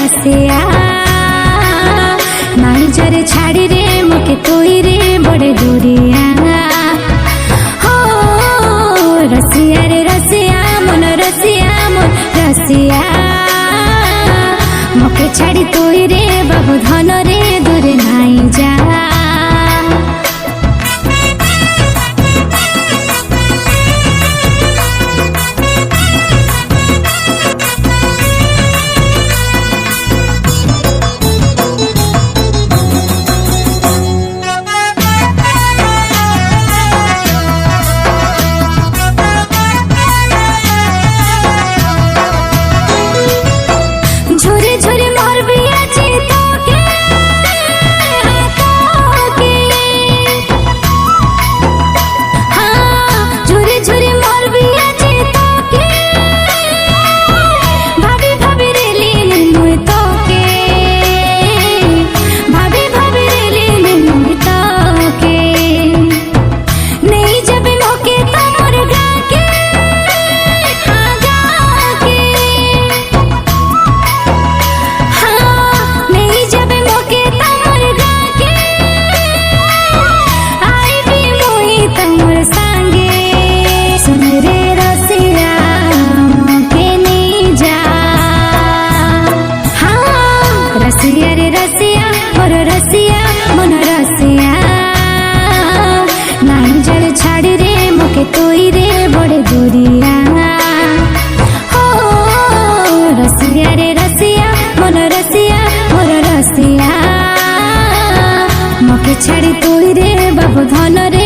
रसिया नाई जरे छाड़ी रे मोके तोई रे बड़े दूरिया हो रसिया रे रसिया मन रसिया मोके छाड़ी तोई रे बाबू धन रे दूर नाई जा रसिया रे रसिया मोर रसिया मन रसिया नाई जरे छाड़ी रे मोके तोई रे बड़े दूरिया हो रसिया रे रसिया मन रसिया मोर रसिया मोके छाड़ी तोई रे बाबू धन रे